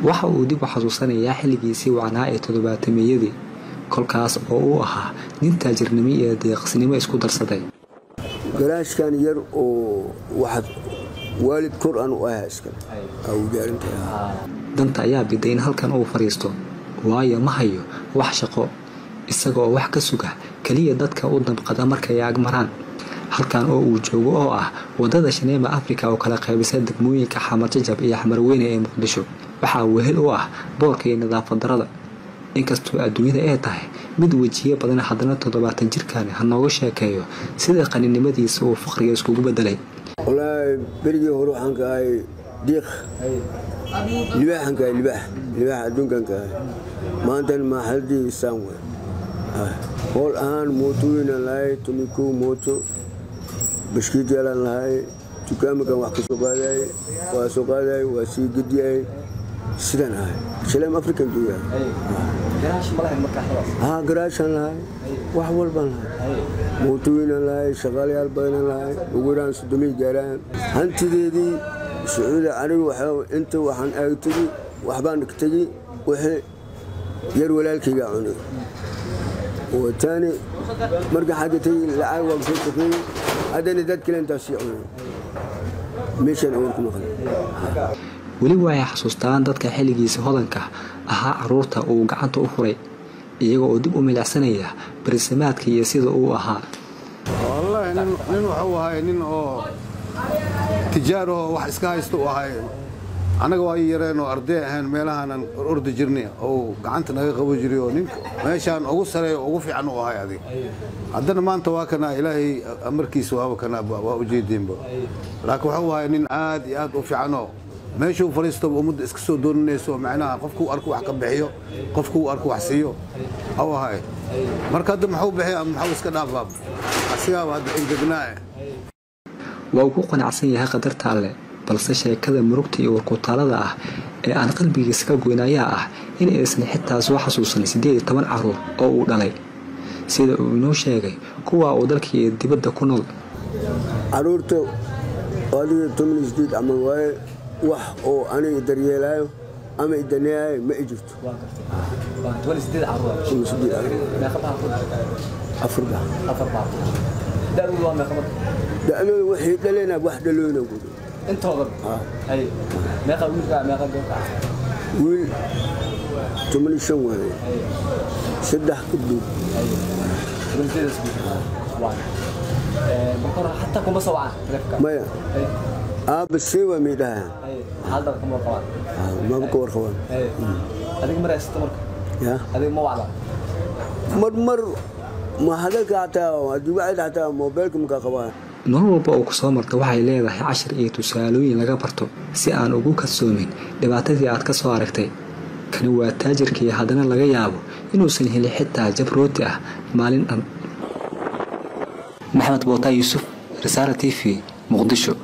waxa uu dib u xasuusanayaa xilligiisii wacnaa ee toddobaatameeyadii kolkaas oo uu ahaa nin taajirnimo iyo deeqsinimo isku darsaday. garaashkan yar oo waxad waalid kor aan u ahaa iska aw jaarinta danta ayaa biday in halkan uu fariisto waayo ma hayo wax shaqo isagoo wax ka suga kaliya dadka u damqada markay agmaraan. halkan oo uu joogo oo ah wadada Shaneema Afrika oo kala qaybisay degmooyinka Xamar Jajab iyo Xamar Weyne ee Muqdisho waxa wehel u ah boorka iyo nadaafad darada. inkastoo adduunyada ay tahay mid wajiye badan haddana 70 jirkaan ha nooga sheekeeyo sida qaninimadiisa uu faqriga iskugu bedelay. walaay berigii hore waxaan ka ahay diiq libaaxan ka libaax adduunkan ka maanta ma xaldii saamwe hol aan mootooyina laay tumiko mooto bashkiid yalan lahay dukaamka wax ka soo qaaday waa sii gudiyay sidan ah Shaneema Afrika jooga garaash malaha markaa xalaas garaashan lahay wax walba lahay mootooyina lahay shaqaalayaal badan lahay ugu yaraan 3 gaaraan hantideedii Sacuudi anigu waxa inta waxaan aagtay waxbaan dhigtay wixii yar walaalkayga cunay oo taani marka xagatay lacag waan ku shaqeeyay hadana dad kale inta sii cunay meeshan oo ku maqan weli way xasuustaan dadka xilligiisa hodanka ahaa caruurta uu gacanta u furay iyaga oo dib u milacsanaya barnaamijka iyo sida uu ahaa. wallahi nin waxa uu ahaa nin oo tijaaro wax iska haysto u ahaa anaga waa yareen oo arday ahaan meelahan ordi jirnay oo gacanta naga qabo jiray oo nin meeshan ugu sareeyo ugu fiican u ahaa adiga haddana maanta waa kana ilaahay amarkiisa waa kana waa u jeedinba laakiin waxa uu ahaa nin aad iyo aad u fiican oo meesha uu fariisto umada iska soo doonayso macnaha qofku arko wax ka bixiyo qofku arko wax siiyo aw ahay marka hadda maxuu bixiyo maxuu iska dhaafaa asiga waa indegnaa waa ku qanacsan yahay qadarta alle balse sheekada murugta iyo warkutaalada ah ee aan qalbigiisa ka goynaya ah in aysan xitaa soo xasuusan 18 caruur oo uu dhalay sida uu inoo sheegay kuwa uu dalkii dibadda ku nool caruurta waliga 18 ama way wax oo aniga daryeelayo ama idanay ma jirto waa 18 caruur ma qabaa afar da'du waa ma qabaa da'du wixii dhalena wax dhaloona guud intooda ay ma qabaa wiil 18 way saddex kubdu بكره حتى كم سواء ما بسيوة ميدها هذا كم قوان ما بكور خوان هذيك مرة استمر يا هذيك ما وعلا مر ما هذا كعتا ودي بعد حتى موبايلكم كقوان nolol walba oo ku soo marto waxay leedahay cashar iyo tusaalooyin laga barto si aan ugu kalsoomin dhibaatadii aad ka soo aragtay kan waa taajirkii haddana laga yaabo inuusan helin xitaa jabrooti ah maalin dhan. محمد بوطا يوسف رسالة TV مقدشو.